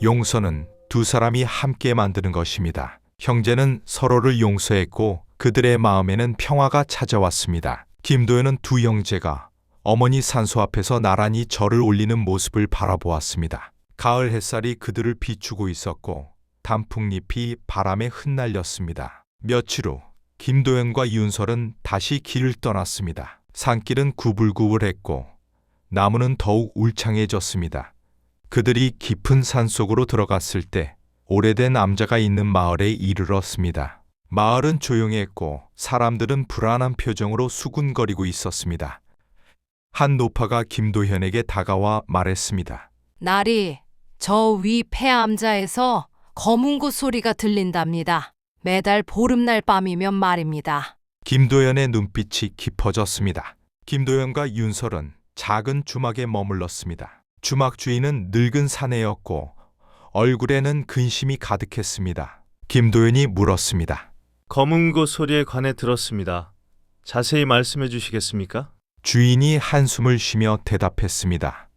용서는 두 사람이 함께 만드는 것입니다. 형제는 서로를 용서했고 그들의 마음에는 평화가 찾아왔습니다. 김도연은 두 형제가 어머니 산소 앞에서 나란히 절을 올리는 모습을 바라보았습니다. 가을 햇살이 그들을 비추고 있었고 단풍잎이 바람에 흩날렸습니다. 며칠 후 김도연과 윤설은 다시 길을 떠났습니다. 산길은 구불구불했고 나무는 더욱 울창해졌습니다. 그들이 깊은 산속으로 들어갔을 때 오래된 암자가 있는 마을에 이르렀습니다. 마을은 조용했고 사람들은 불안한 표정으로 수군거리고 있었습니다. 한 노파가 김도현에게 다가와 말했습니다. 날이 저 위 폐암자에서 검은고 소리가 들린답니다. 매달 보름날 밤이면 말입니다. 김도연의 눈빛이 깊어졌습니다. 김도연과 윤설은 작은 주막에 머물렀습니다. 주막 주인은 늙은 사내였고 얼굴에는 근심이 가득했습니다. 김도연이 물었습니다. 검은고 소리에 관해 들었습니다. 자세히 말씀해 주시겠습니까? 주인이 한숨을 쉬며 대답했습니다.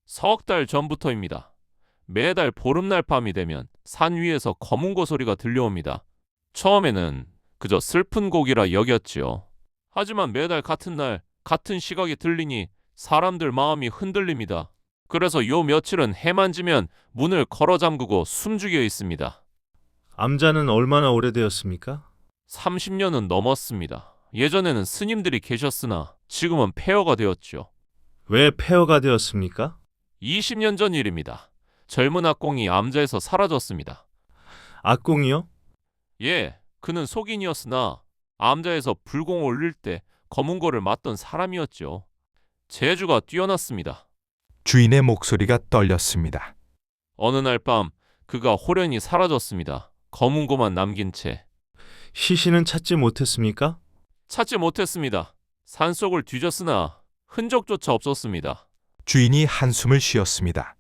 석 달 전부터입니다. 매달 보름날 밤이 되면 산 위에서 검은고 소리가 들려옵니다. 처음에는 그저 슬픈 곡이라 여겼지요. 하지만 매달 같은 날 같은 시각에 들리니 사람들 마음이 흔들립니다. 그래서 요 며칠은 해만 지면 문을 걸어 잠그고 숨죽여 있습니다. 암자는 얼마나 오래되었습니까? 30년은 넘었습니다. 예전에는 스님들이 계셨으나 지금은 폐허가 되었죠. 왜 폐허가 되었습니까? 20년 전 일입니다. 젊은 악공이 암자에서 사라졌습니다. 악공이요? 예, 그는 속인이었으나 암자에서 불공 올릴 때 검은고를 맡던 사람이었죠. 재주가 뛰어났습니다. 주인의 목소리가 떨렸습니다. 어느 날 밤 그가 호련히 사라졌습니다. 검은고만 남긴 채. 시신은 찾지 못했습니까? 찾지 못했습니다. 산속을 뒤졌으나 흔적조차 없었습니다. 주인이 한숨을 쉬었습니다.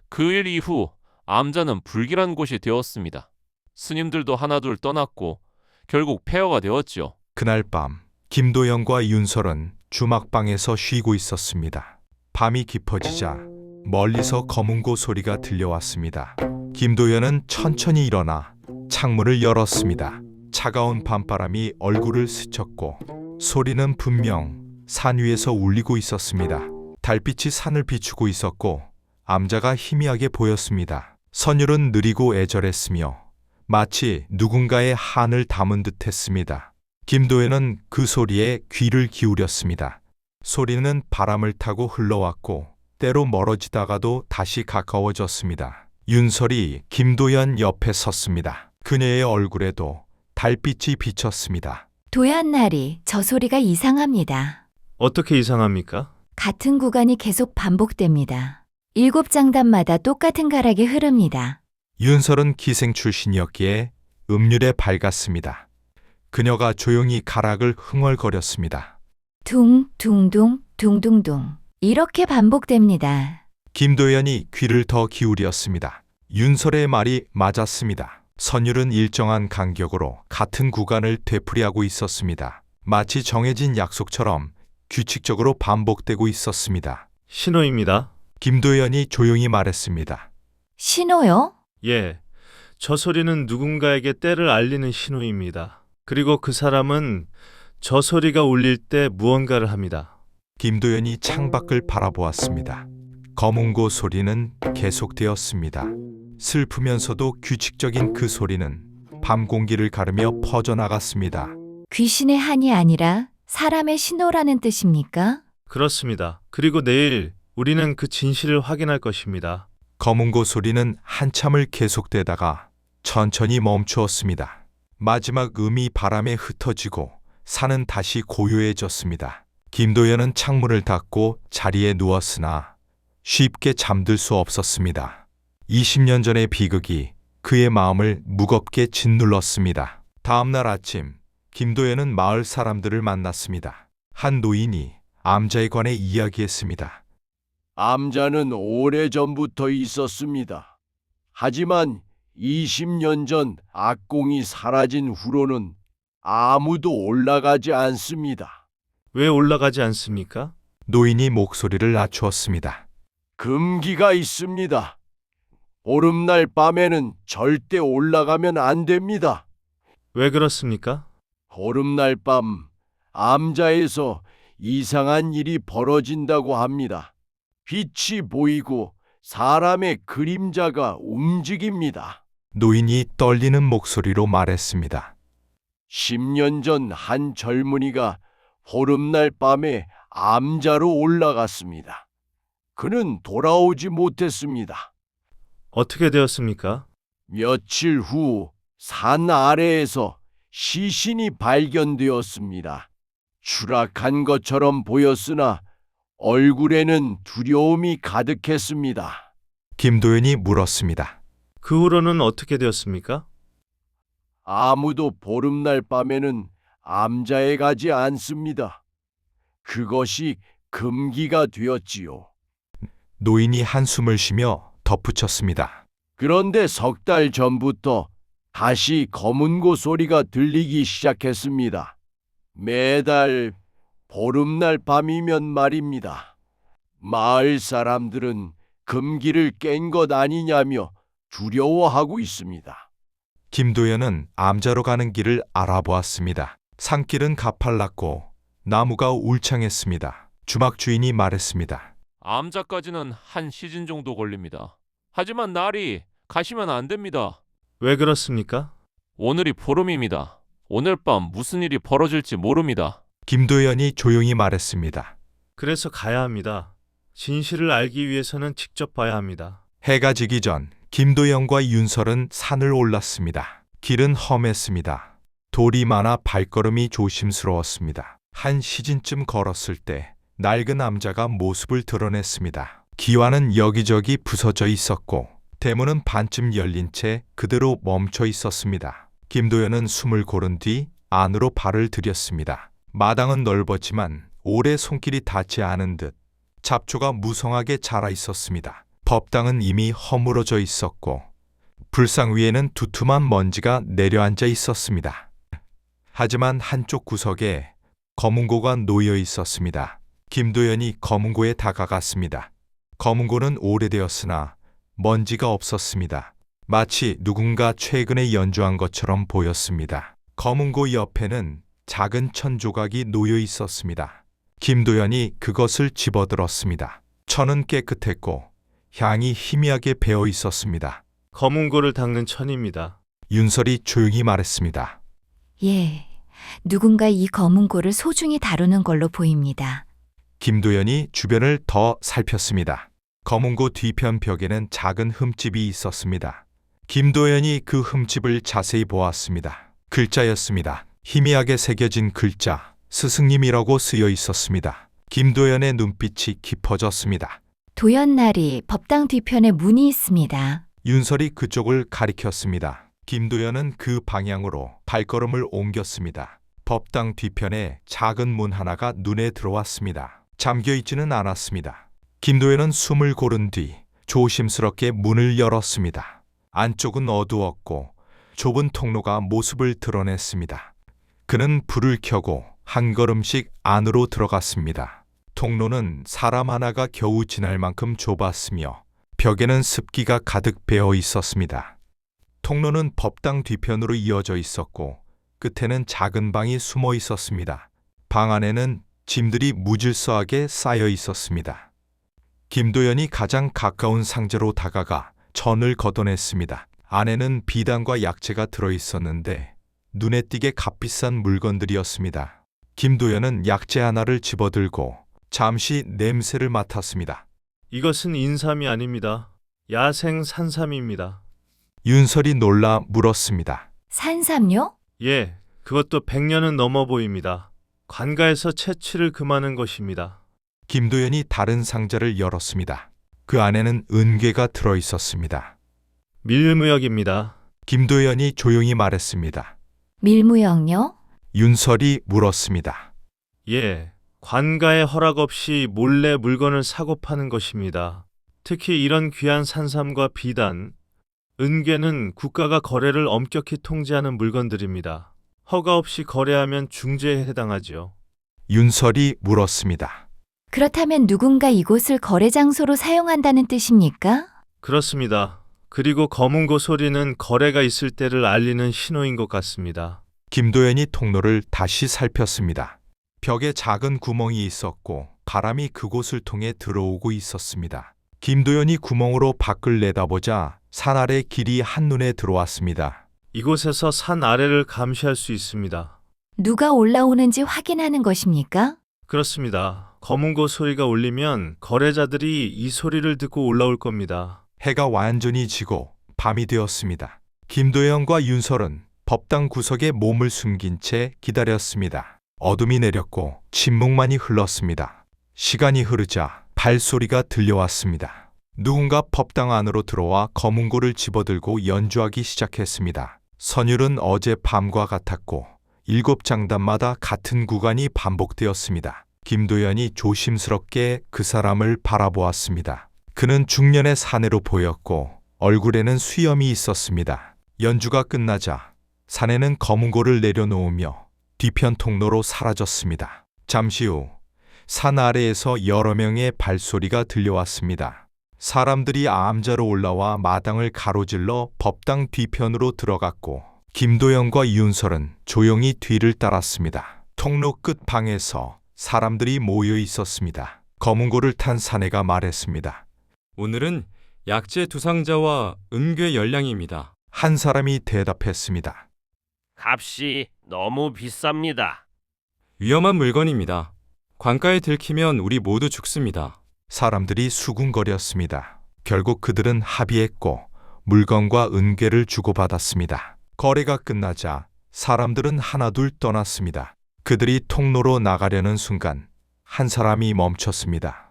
그 일 이후 암자는 불길한 곳이 되었습니다. 스님들도 하나둘 떠났고 결국 폐허가 되었죠. 그날 밤 김도연과 윤설은 주막방에서 쉬고 있었습니다. 밤이 깊어지자 멀리서 검은고 소리가 들려왔습니다. 김도연은 천천히 일어나 창문을 열었습니다. 차가운 밤바람이 얼굴을 스쳤고 소리는 분명 산 위에서 울리고 있었습니다. 달빛이 산을 비추고 있었고 암자가 희미하게 보였습니다. 선율은 느리고 애절했으며 마치 누군가의 한을 담은 듯 했습니다. 김도연은 그 소리에 귀를 기울였습니다. 소리는 바람을 타고 흘러왔고 때로 멀어지다가도 다시 가까워졌습니다. 윤설이 김도연 옆에 섰습니다. 그녀의 얼굴에도 달빛이 비쳤습니다. 도연날이 저 소리가 이상합니다. 어떻게 이상합니까? 같은 구간이 계속 반복됩니다. 7장단마다 똑같은 가락이 흐릅니다. 윤설은 기생 출신이었기에 음률에 밝았습니다. 그녀가 조용히 가락을 흥얼거렸습니다. 둥, 둥둥, 둥둥둥. 이렇게 반복됩니다. 김도연이 귀를 더 기울였습니다. 윤설의 말이 맞았습니다. 선율은 일정한 간격으로 같은 구간을 되풀이하고 있었습니다. 마치 정해진 약속처럼 규칙적으로 반복되고 있었습니다. 신호입니다. 김도연이 조용히 말했습니다. 신호요? 예. 저 소리는 누군가에게 때를 알리는 신호입니다. 그리고 그 사람은 저 소리가 울릴 때 무언가를 합니다. 김도연이 창밖을 바라보았습니다. 검은고 소리는 계속되었습니다. 슬프면서도 규칙적인 그 소리는 밤 공기를 가르며 퍼져나갔습니다. 귀신의 한이 아니라 사람의 신호라는 뜻입니까? 그렇습니다. 그리고 내일 우리는 그 진실을 확인할 것입니다. 검은고 소리는 한참을 계속되다가 천천히 멈추었습니다. 마지막 음이 바람에 흩어지고 산은 다시 고요해졌습니다. 김도연은 창문을 닫고 자리에 누웠으나 쉽게 잠들 수 없었습니다. 20년 전의 비극이 그의 마음을 무겁게 짓눌렀습니다. 다음날 아침 김도연은 마을 사람들을 만났습니다. 한 노인이 암자에 관해 이야기했습니다. 암자는 오래전부터 있었습니다. 하지만 20년 전 악공이 사라진 후로는 아무도 올라가지 않습니다. 왜 올라가지 않습니까? 노인이 목소리를 낮추었습니다. 금기가 있습니다. 보름날 밤에는 절대 올라가면 안 됩니다. 왜 그렇습니까? 보름날 밤 암자에서 이상한 일이 벌어진다고 합니다. 빛이 보이고 사람의 그림자가 움직입니다. 노인이 떨리는 목소리로 말했습니다. 10년 전 한 젊은이가 보름날 밤에 암자로 올라갔습니다. 그는 돌아오지 못했습니다. 어떻게 되었습니까? 며칠 후 산 아래에서 시신이 발견되었습니다. 추락한 것처럼 보였으나 얼굴에는 두려움이 가득했습니다. 김도연이 물었습니다. 그 후로는 어떻게 되었습니까? 아무도 보름날 밤에는 암자에 가지 않습니다. 그것이 금기가 되었지요. 노인이 한숨을 쉬며 덧붙였습니다. 그런데 석 달 전부터 다시 검은고 소리가 들리기 시작했습니다. 매달 보름날 밤이면 말입니다. 마을 사람들은 금기를 깬 것 아니냐며 두려워하고 있습니다. 김도연은 암자로 가는 길을 알아보았습니다. 산길은 가팔랐고 나무가 울창했습니다. 주막 주인이 말했습니다. 암자까지는 한 시즌 정도 걸립니다. 하지만 날이 가시면 안 됩니다. 왜 그렇습니까? 오늘이 보름입니다. 오늘 밤 무슨 일이 벌어질지 모릅니다. 김도연이 조용히 말했습니다. 그래서 가야 합니다. 진실을 알기 위해서는 직접 봐야 합니다. 해가 지기 전 김도연과 윤설은 산을 올랐습니다. 길은 험했습니다. 돌이 많아 발걸음이 조심스러웠습니다. 한 시즌쯤 걸었을 때 낡은 암자가 모습을 드러냈습니다. 기와는 여기저기 부서져 있었고 대문은 반쯤 열린 채 그대로 멈춰 있었습니다. 김도연은 숨을 고른 뒤 안으로 발을 들였습니다. 마당은 넓었지만 오래 손길이 닿지 않은 듯 잡초가 무성하게 자라 있었습니다. 법당은 이미 허물어져 있었고 불상 위에는 두툼한 먼지가 내려앉아 있었습니다. 하지만 한쪽 구석에 검은고가 놓여 있었습니다. 김도연이 검은고에 다가갔습니다. 검은고는 오래되었으나 먼지가 없었습니다. 마치 누군가 최근에 연주한 것처럼 보였습니다. 검은고 옆에는 작은 천 조각이 놓여 있었습니다. 김도연이 그것을 집어들었습니다. 천은 깨끗했고 향이 희미하게 배어 있었습니다. 검은고를 닦는 천입니다. 윤설이 조용히 말했습니다. 예, 누군가 이 검은고를 소중히 다루는 걸로 보입니다. 김도연이 주변을 더 살폈습니다. 검은고 뒤편 벽에는 작은 흠집이 있었습니다. 김도연이 그 흠집을 자세히 보았습니다. 글자였습니다. 희미하게 새겨진 글자, 스승님이라고 쓰여 있었습니다. 김도연의 눈빛이 깊어졌습니다. 도연날이 법당 뒤편에 문이 있습니다. 윤설이 그쪽을 가리켰습니다. 김도연은 그 방향으로 발걸음을 옮겼습니다. 법당 뒤편에 작은 문 하나가 눈에 들어왔습니다. 잠겨있지는 않았습니다. 김도연은 숨을 고른 뒤 조심스럽게 문을 열었습니다. 안쪽은 어두웠고 좁은 통로가 모습을 드러냈습니다. 그는 불을 켜고 한 걸음씩 안으로 들어갔습니다. 통로는 사람 하나가 겨우 지날 만큼 좁았으며 벽에는 습기가 가득 배어 있었습니다. 통로는 법당 뒤편으로 이어져 있었고 끝에는 작은 방이 숨어 있었습니다. 방 안에는 짐들이 무질서하게 쌓여 있었습니다. 김도연이 가장 가까운 상자로 다가가 천을 걷어냈습니다. 안에는 비단과 약재가 들어있었는데 눈에 띄게 값비싼 물건들이었습니다. 김도연은 약재 하나를 집어들고 잠시 냄새를 맡았습니다. 이것은 인삼이 아닙니다. 야생 산삼입니다. 윤설이 놀라 물었습니다. 산삼요? 예, 그것도 100년은 넘어 보입니다. 관가에서 채취를 금하는 것입니다. 김도연이 다른 상자를 열었습니다. 그 안에는 은괴가 들어 있었습니다. 밀무역입니다. 김도연이 조용히 말했습니다. 밀무역요? 윤설이 물었습니다. 예, 관가의 허락 없이 몰래 물건을 사고 파는 것입니다. 특히 이런 귀한 산삼과 비단, 은괴는 국가가 거래를 엄격히 통제하는 물건들입니다. 허가 없이 거래하면 중죄에 해당하지요. 윤설이 물었습니다. 그렇다면 누군가 이곳을 거래 장소로 사용한다는 뜻입니까? 그렇습니다. 그리고 검은고 소리는 거래가 있을 때를 알리는 신호인 것 같습니다. 김도연이 통로를 다시 살폈습니다. 벽에 작은 구멍이 있었고 바람이 그곳을 통해 들어오고 있었습니다. 김도연이 구멍으로 밖을 내다보자 산 아래 길이 한눈에 들어왔습니다. 이곳에서 산 아래를 감시할 수 있습니다. 누가 올라오는지 확인하는 것입니까? 그렇습니다. 검은고 소리가 울리면 거래자들이 이 소리를 듣고 올라올 겁니다. 해가 완전히 지고 밤이 되었습니다. 김도연과 윤설은 법당 구석에 몸을 숨긴 채 기다렸습니다. 어둠이 내렸고 침묵만이 흘렀습니다. 시간이 흐르자 발소리가 들려왔습니다. 누군가 법당 안으로 들어와 검은고를 집어들고 연주하기 시작했습니다. 선율은 어제 밤과 같았고 7장단마다 같은 구간이 반복되었습니다. 김도연이 조심스럽게 그 사람을 바라보았습니다. 그는 중년의 사내로 보였고 얼굴에는 수염이 있었습니다. 연주가 끝나자 사내는 검은고를 내려놓으며 뒤편 통로로 사라졌습니다. 잠시 후 산 아래에서 여러 명의 발소리가 들려왔습니다. 사람들이 암자로 올라와 마당을 가로질러 법당 뒤편으로 들어갔고 김도연과 윤설은 조용히 뒤를 따랐습니다. 통로 끝 방에서 사람들이 모여 있었습니다. 검은고를 탄 사내가 말했습니다. 오늘은 약재 두상자와 은괴 열량입니다. 한 사람이 대답했습니다. 값이 너무 비쌉니다. 위험한 물건입니다. 관가에 들키면 우리 모두 죽습니다. 사람들이 수군거렸습니다. 결국 그들은 합의했고 물건과 은괴를 주고받았습니다. 거래가 끝나자 사람들은 하나둘 떠났습니다. 그들이 통로로 나가려는 순간 한 사람이 멈췄습니다.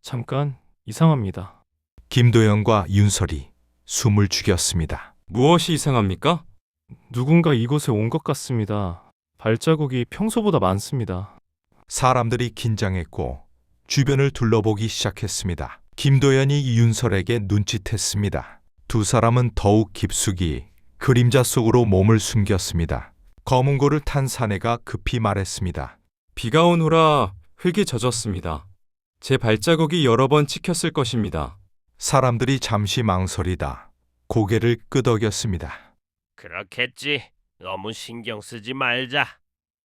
잠깐 이상합니다. 김도연과 윤설이 숨을 죽였습니다. 무엇이 이상합니까? 누군가 이곳에 온 것 같습니다. 발자국이 평소보다 많습니다. 사람들이 긴장했고 주변을 둘러보기 시작했습니다. 김도연이 윤설에게 눈짓했습니다. 두 사람은 더욱 깊숙이 그림자 속으로 몸을 숨겼습니다. 검은고를 탄 사내가 급히 말했습니다. 비가 온 후라 흙이 젖었습니다. 제 발자국이 여러 번 찍혔을 것입니다. 사람들이 잠시 망설이다 고개를 끄덕였습니다. 그렇겠지. 너무 신경 쓰지 말자.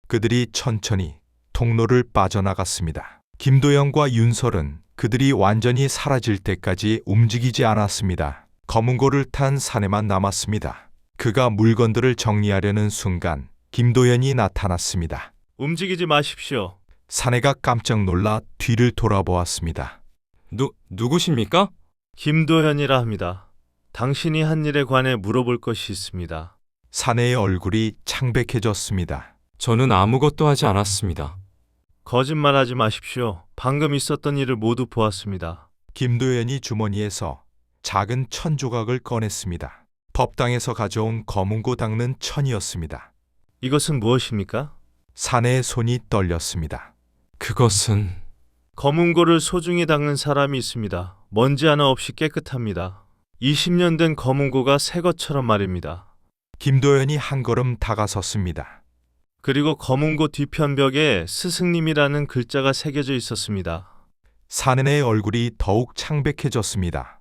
그들이 천천히 통로를 빠져나갔습니다. 김도연과 윤설은 그들이 완전히 사라질 때까지 움직이지 않았습니다. 검은고를 탄 사내만 남았습니다. 그가 물건들을 정리하려는 순간 김도연이 나타났습니다. 움직이지 마십시오. 사내가 깜짝 놀라 뒤를 돌아보았습니다. 누구십니까? 김도현이라 합니다. 당신이 한 일에 관해 물어볼 것이 있습니다. 사내의 얼굴이 창백해졌습니다. 저는 아무것도 하지 않았습니다. 거짓말하지 마십시오. 방금 있었던 일을 모두 보았습니다. 김도연이 주머니에서 작은 천 조각을 꺼냈습니다. 법당에서 가져온 검은고 닦는 천이었습니다. 이것은 무엇입니까? 사내의 손이 떨렸습니다. 그것은 검은고를 소중히 닦는 사람이 있습니다. 먼지 하나 없이 깨끗합니다. 20년 된 검은고가 새 것처럼 말입니다. 김도연이 한 걸음 다가섰습니다. 그리고 검은고 뒤편 벽에 스승님이라는 글자가 새겨져 있었습니다. 사내의 얼굴이 더욱 창백해졌습니다.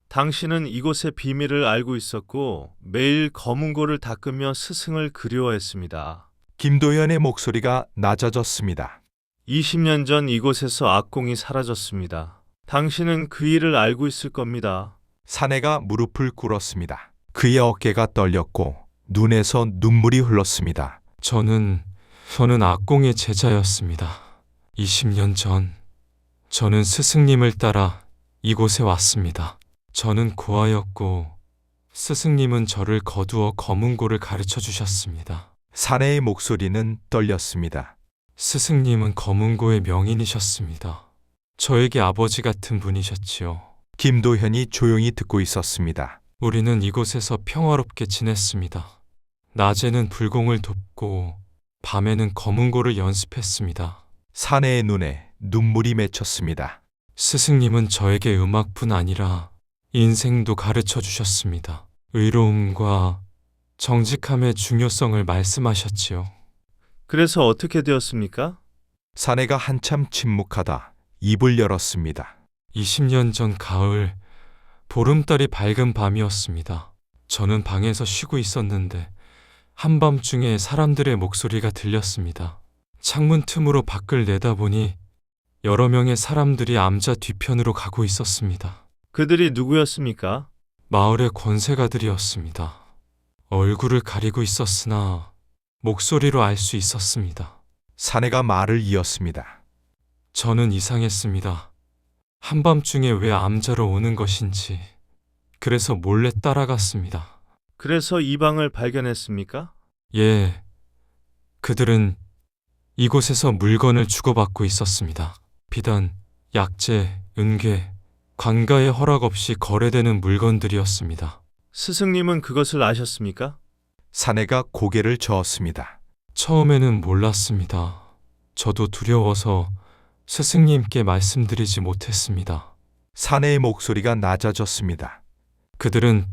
당신은 이곳의 비밀을 알고 있었고 매일 검은고를 닦으며 스승을 그리워했습니다. 김도연의 목소리가 낮아졌습니다. 20년 전 이곳에서 악공이 사라졌습니다. 당신은 그 일을 알고 있을 겁니다. 사내가 무릎을 꿇었습니다. 그의 어깨가 떨렸고 눈에서 눈물이 흘렀습니다. 저는 악공의 제자였습니다. 20년 전 저는 스승님을 따라 이곳에 왔습니다. 저는 고아였고 스승님은 저를 거두어 검은고를 가르쳐 주셨습니다. 사내의 목소리는 떨렸습니다. 스승님은 검은고의 명인이셨습니다. 저에게 아버지 같은 분이셨지요. 김도현이 조용히 듣고 있었습니다. 우리는 이곳에서 평화롭게 지냈습니다. 낮에는 불공을 돕고 밤에는 검은고를 연습했습니다. 사내의 눈에 눈물이 맺혔습니다. 스승님은 저에게 음악뿐 아니라 인생도 가르쳐 주셨습니다. 의로움과 정직함의 중요성을 말씀하셨지요. 그래서 어떻게 되었습니까? 사내가 한참 침묵하다 입을 열었습니다. 20년 전 가을, 보름달이 밝은 밤이었습니다. 저는 방에서 쉬고 있었는데 한밤중에 사람들의 목소리가 들렸습니다. 창문 틈으로 밖을 내다보니 여러 명의 사람들이 암자 뒤편으로 가고 있었습니다. 그들이 누구였습니까? 마을의 권세가들이었습니다. 얼굴을 가리고 있었으나 목소리로 알 수 있었습니다. 사내가 말을 이었습니다. 저는 이상했습니다. 한밤중에 왜 암자로 오는 것인지. 그래서 몰래 따라갔습니다. 그래서 이 방을 발견했습니까? 예, 그들은 이곳에서 물건을 주고받고 있었습니다. 비단, 약재, 은괴, 관가의 허락 없이 거래되는 물건들이었습니다. 스승님은 그것을 아셨습니까? 사내가 고개를 저었습니다. 처음에는 몰랐습니다. 저도 두려워서 스승님께 말씀드리지 못했습니다. 사내의 목소리가 낮아졌습니다. 그들은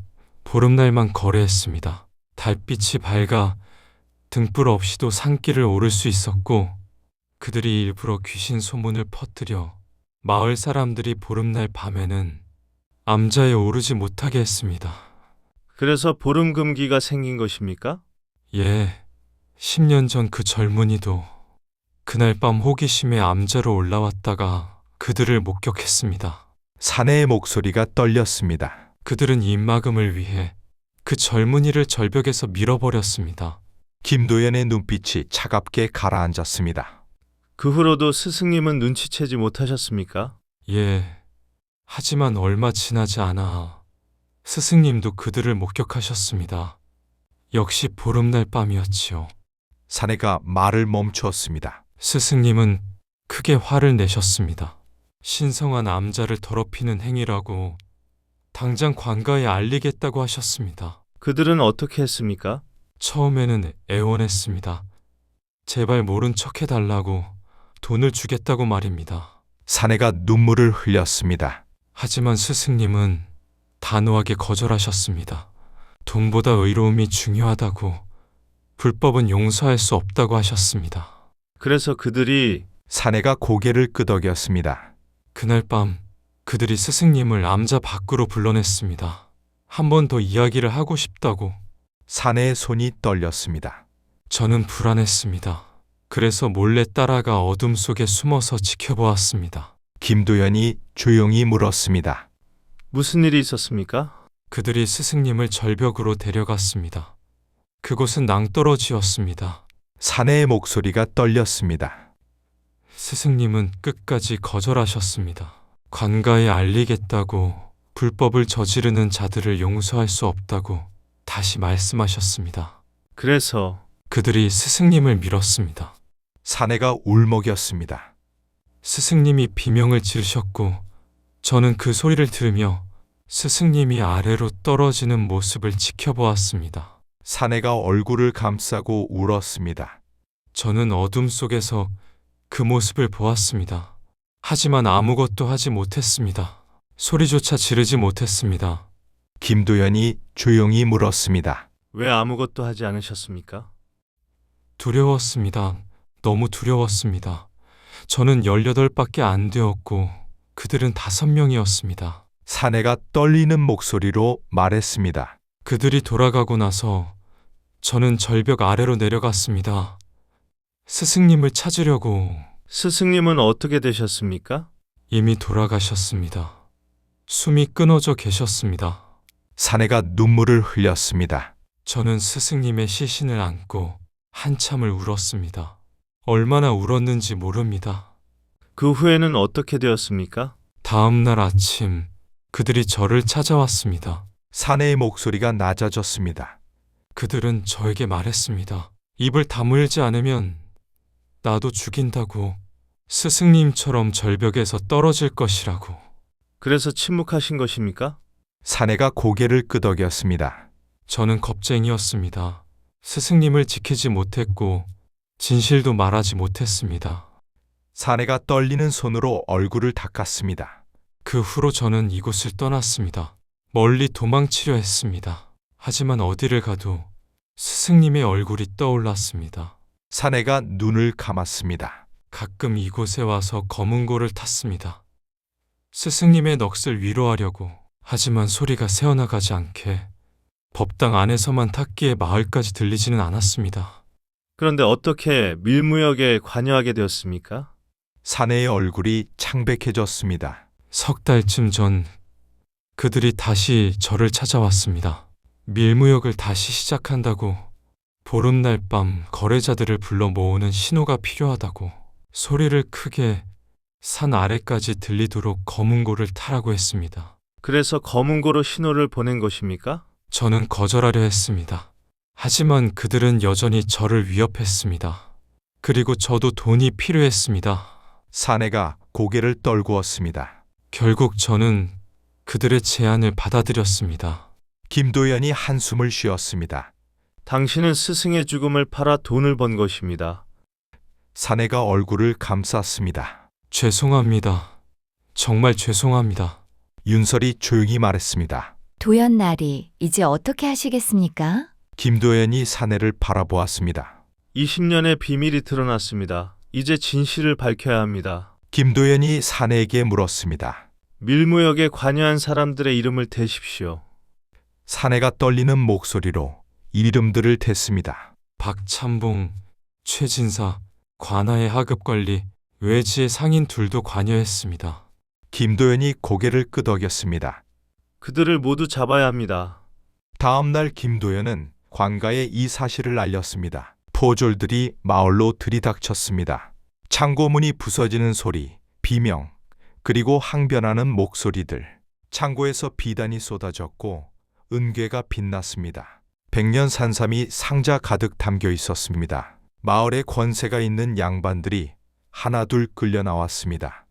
보름날만 거래했습니다. 달빛이 밝아 등불 없이도 산길을 오를 수 있었고, 그들이 일부러 귀신 소문을 퍼뜨려 마을 사람들이 보름날 밤에는 암자에 오르지 못하게 했습니다. 그래서 보름금기가 생긴 것입니까? 예, 10년 전 그 젊은이도 그날 밤 호기심에 암자로 올라왔다가 그들을 목격했습니다. 사내의 목소리가 떨렸습니다. 그들은 입막음을 위해 그 젊은이를 절벽에서 밀어버렸습니다. 김도연의 눈빛이 차갑게 가라앉았습니다. 그 후로도 스승님은 눈치채지 못하셨습니까? 예, 하지만 얼마 지나지 않아 스승님도 그들을 목격하셨습니다. 역시 보름날 밤이었지요. 사내가 말을 멈추었습니다. 스승님은 크게 화를 내셨습니다. 신성한 암자를 더럽히는 행위라고 당장 관가에 알리겠다고 하셨습니다. 그들은 어떻게 했습니까? 처음에는 애원했습니다. 제발 모른 척 해달라고, 돈을 주겠다고 말입니다. 사내가 눈물을 흘렸습니다. 하지만 스승님은 단호하게 거절하셨습니다. 돈보다 의로움이 중요하다고, 불법은 용서할 수 없다고 하셨습니다. 그래서 그들이 사내가 고개를 끄덕였습니다. 그날 밤 그들이 스승님을 암자 밖으로 불러냈습니다. 한 번 더 이야기를 하고 싶다고. 사내의 손이 떨렸습니다. 저는 불안했습니다. 그래서 몰래 따라가 어둠 속에 숨어서 지켜보았습니다. 김도연이 조용히 물었습니다. 무슨 일이 있었습니까? 그들이 스승님을 절벽으로 데려갔습니다. 그곳은 낭떠러지였습니다. 사내의 목소리가 떨렸습니다. 스승님은 끝까지 거절하셨습니다. 관가에 알리겠다고, 불법을 저지르는 자들을 용서할 수 없다고 다시 말씀하셨습니다. 그래서 그들이 스승님을 밀었습니다. 사내가 울먹였습니다. 스승님이 비명을 지르셨고, 저는 그 소리를 들으며 스승님이 아래로 떨어지는 모습을 지켜보았습니다. 사내가 얼굴을 감싸고 울었습니다. 저는 어둠 속에서 그 모습을 보았습니다. 하지만 아무것도 하지 못했습니다. 소리조차 지르지 못했습니다. 김도연이 조용히 물었습니다. 왜 아무것도 하지 않으셨습니까? 두려웠습니다. 너무 두려웠습니다. 저는 18밖에 안 되었고 그들은 5명이었습니다. 사내가 떨리는 목소리로 말했습니다. 그들이 돌아가고 나서 저는 절벽 아래로 내려갔습니다. 스승님을 찾으려고. 스승님은 어떻게 되셨습니까? 이미 돌아가셨습니다. 숨이 끊어져 계셨습니다. 사내가 눈물을 흘렸습니다. 저는 스승님의 시신을 안고 한참을 울었습니다. 얼마나 울었는지 모릅니다. 그 후에는 어떻게 되었습니까? 다음 날 아침 그들이 저를 찾아왔습니다. 사내의 목소리가 낮아졌습니다. 그들은 저에게 말했습니다. 입을 다물지 않으면 나도 죽인다고, 스승님처럼 절벽에서 떨어질 것이라고. 그래서 침묵하신 것입니까? 사내가 고개를 끄덕였습니다. 저는 겁쟁이였습니다. 스승님을 지키지 못했고 진실도 말하지 못했습니다. 사내가 떨리는 손으로 얼굴을 닦았습니다. 그 후로 저는 이곳을 떠났습니다. 멀리 도망치려 했습니다. 하지만 어디를 가도 스승님의 얼굴이 떠올랐습니다. 사내가 눈을 감았습니다. 가끔 이곳에 와서 검은고를 탔습니다. 스승님의 넋을 위로하려고. 하지만 소리가 새어나가지 않게 법당 안에서만 탔기에 마을까지 들리지는 않았습니다. 그런데 어떻게 밀무역에 관여하게 되었습니까? 사내의 얼굴이 창백해졌습니다. 석 달쯤 전 그들이 다시 저를 찾아왔습니다. 밀무역을 다시 시작한다고, 보름날 밤 거래자들을 불러 모으는 신호가 필요하다고, 소리를 크게 산 아래까지 들리도록 검은고를 타라고 했습니다. 그래서 검은고로 신호를 보낸 것입니까? 저는 거절하려 했습니다. 하지만 그들은 여전히 저를 위협했습니다. 그리고 저도 돈이 필요했습니다. 사내가 고개를 떨구었습니다. 결국 저는 그들의 제안을 받아들였습니다. 김도연이 한숨을 쉬었습니다. 당신은 스승의 죽음을 팔아 돈을 번 것입니다. 사내가 얼굴을 감쌌습니다. 죄송합니다. 정말 죄송합니다. 윤설이 조용히 말했습니다. 도연나리, 이제 어떻게 하시겠습니까? 김도연이 사내를 바라보았습니다. 20년의 비밀이 드러났습니다. 이제 진실을 밝혀야 합니다. 김도연이 사내에게 물었습니다. 밀무역에 관여한 사람들의 이름을 대십시오. 사내가 떨리는 목소리로 이름들을 댔습니다. 박찬봉, 최진사, 관아의 하급관리, 외지의 상인 둘도 관여했습니다. 김도연이 고개를 끄덕였습니다. 그들을 모두 잡아야 합니다. 다음 날 김도연은 관가에 이 사실을 알렸습니다. 포졸들이 마을로 들이닥쳤습니다. 창고문이 부서지는 소리, 비명, 그리고 항변하는 목소리들. 창고에서 비단이 쏟아졌고 은괴가 빛났습니다. 백년 산삼이 상자 가득 담겨 있었습니다. 마을에 권세가 있는 양반들이 하나둘 끌려 나왔습니다.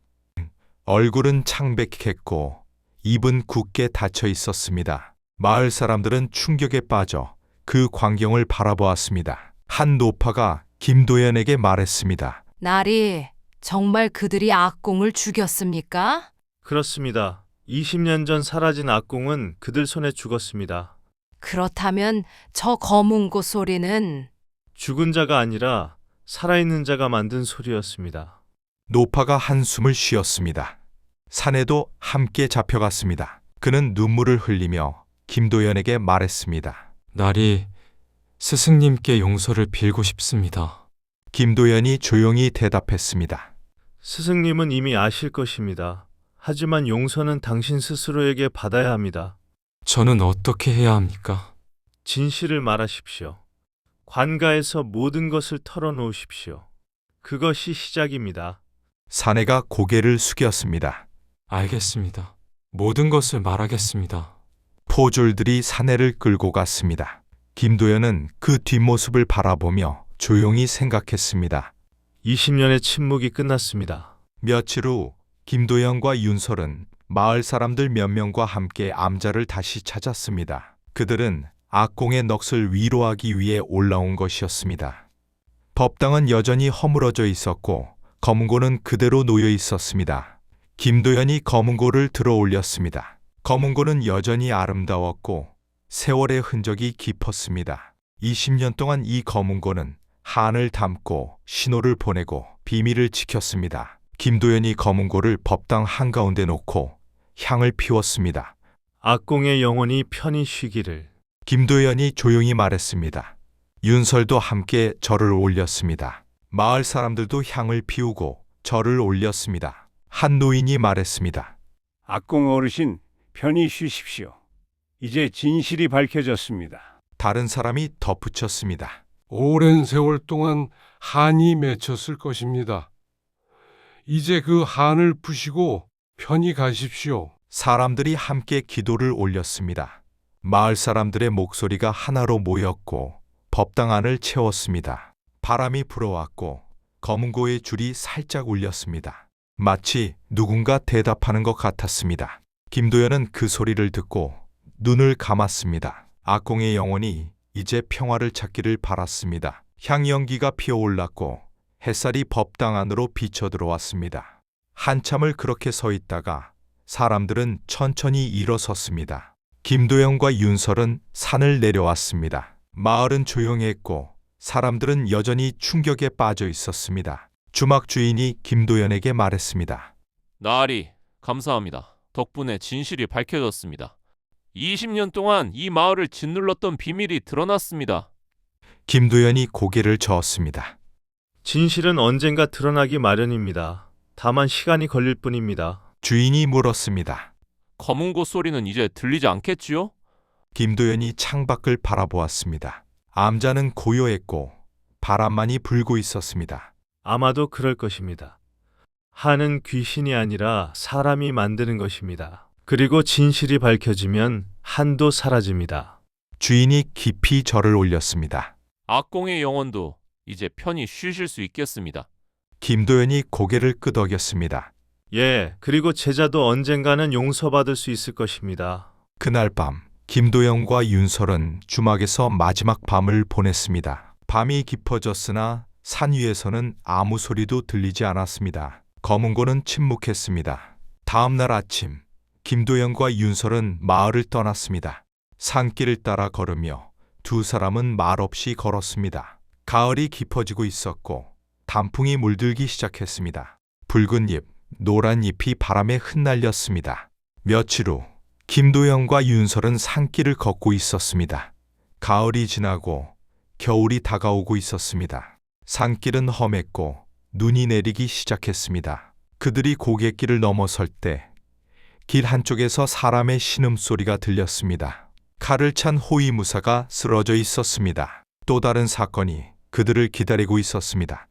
얼굴은 창백했고 입은 굳게 닫혀 있었습니다. 마을 사람들은 충격에 빠져 그 광경을 바라보았습니다. 한 노파가 김도연에게 말했습니다. 나리, 정말 그들이 악공을 죽였습니까? 그렇습니다. 20년 전 사라진 악공은 그들 손에 죽었습니다. 그렇다면 저 검은고 소리는 죽은 자가 아니라 살아있는 자가 만든 소리였습니다. 노파가 한숨을 쉬었습니다. 사내도 함께 잡혀갔습니다. 그는 눈물을 흘리며 김도연에게 말했습니다. 나리, 스승님께 용서를 빌고 싶습니다. 김도연이 조용히 대답했습니다. 스승님은 이미 아실 것입니다. 하지만 용서는 당신 스스로에게 받아야 합니다. 저는 어떻게 해야 합니까? 진실을 말하십시오. 관가에서 모든 것을 털어놓으십시오. 그것이 시작입니다. 사내가 고개를 숙였습니다. 알겠습니다. 모든 것을 말하겠습니다. 포졸들이 사내를 끌고 갔습니다. 김도연은 그 뒷모습을 바라보며 조용히 생각했습니다. 20년의 침묵이 끝났습니다. 며칠 후 김도연과 윤설은 마을 사람들 몇 명과 함께 암자를 다시 찾았습니다. 그들은 악공의 넋을 위로하기 위해 올라온 것이었습니다. 법당은 여전히 허물어져 있었고 검은고는 그대로 놓여 있었습니다. 김도연이 검은고를 들어 올렸습니다. 검은고는 여전히 아름다웠고 세월의 흔적이 깊었습니다. 20년 동안 이 검은고는 한을 담고 신호를 보내고 비밀을 지켰습니다. 김도연이 검은고를 법당 한가운데 놓고 향을 피웠습니다. 악공의 영혼이 편히 쉬기를. 김도연이 조용히 말했습니다. 윤설도 함께 절을 올렸습니다. 마을 사람들도 향을 피우고 절을 올렸습니다. 한 노인이 말했습니다. 악공 어르신, 편히 쉬십시오. 이제 진실이 밝혀졌습니다. 다른 사람이 덧붙였습니다. 오랜 세월 동안 한이 맺혔을 것입니다. 이제 그 한을 푸시고 편히 가십시오. 사람들이 함께 기도를 올렸습니다. 마을 사람들의 목소리가 하나로 모였고 법당 안을 채웠습니다. 바람이 불어왔고 검은고의 줄이 살짝 울렸습니다. 마치 누군가 대답하는 것 같았습니다. 김도연은 그 소리를 듣고 눈을 감았습니다. 악공의 영혼이 이제 평화를 찾기를 바랐습니다. 향연기가 피어올랐고 햇살이 법당 안으로 비쳐 들어왔습니다. 한참을 그렇게 서 있다가 사람들은 천천히 일어섰습니다. 김도연과 윤설은 산을 내려왔습니다. 마을은 조용했고 사람들은 여전히 충격에 빠져 있었습니다. 주막 주인이 김도연에게 말했습니다. 나으리, 감사합니다. 덕분에 진실이 밝혀졌습니다. 20년 동안 이 마을을 짓눌렀던 비밀이 드러났습니다. 김도연이 고개를 저었습니다. 진실은 언젠가 드러나기 마련입니다. 다만 시간이 걸릴 뿐입니다. 주인이 물었습니다. 검은 곳 소리는 이제 들리지 않겠지요? 김도연이 창밖을 바라보았습니다. 암자는 고요했고 바람만이 불고 있었습니다. 아마도 그럴 것입니다. 한은 귀신이 아니라 사람이 만드는 것입니다. 그리고 진실이 밝혀지면 한도 사라집니다. 주인이 깊이 절을 올렸습니다. 악공의 영혼도 이제 편히 쉬실 수 있겠습니다. 김도연이 고개를 끄덕였습니다. 예, 그리고 제자도 언젠가는 용서받을 수 있을 것입니다. 그날 밤 김도연과 윤설은 주막에서 마지막 밤을 보냈습니다. 밤이 깊어졌으나 산 위에서는 아무 소리도 들리지 않았습니다. 검은고는 침묵했습니다. 다음 날 아침 김도연과 윤설은 마을을 떠났습니다. 산길을 따라 걸으며 두 사람은 말없이 걸었습니다. 가을이 깊어지고 있었고 단풍이 물들기 시작했습니다. 붉은 잎, 노란 잎이 바람에 흩날렸습니다. 며칠 후 김도연과 윤설은 산길을 걷고 있었습니다. 가을이 지나고 겨울이 다가오고 있었습니다. 산길은 험했고 눈이 내리기 시작했습니다. 그들이 고갯길을 넘어설 때 길 한쪽에서 사람의 신음소리가 들렸습니다. 칼을 찬 호위무사가 쓰러져 있었습니다. 또 다른 사건이 그들을 기다리고 있었습니다.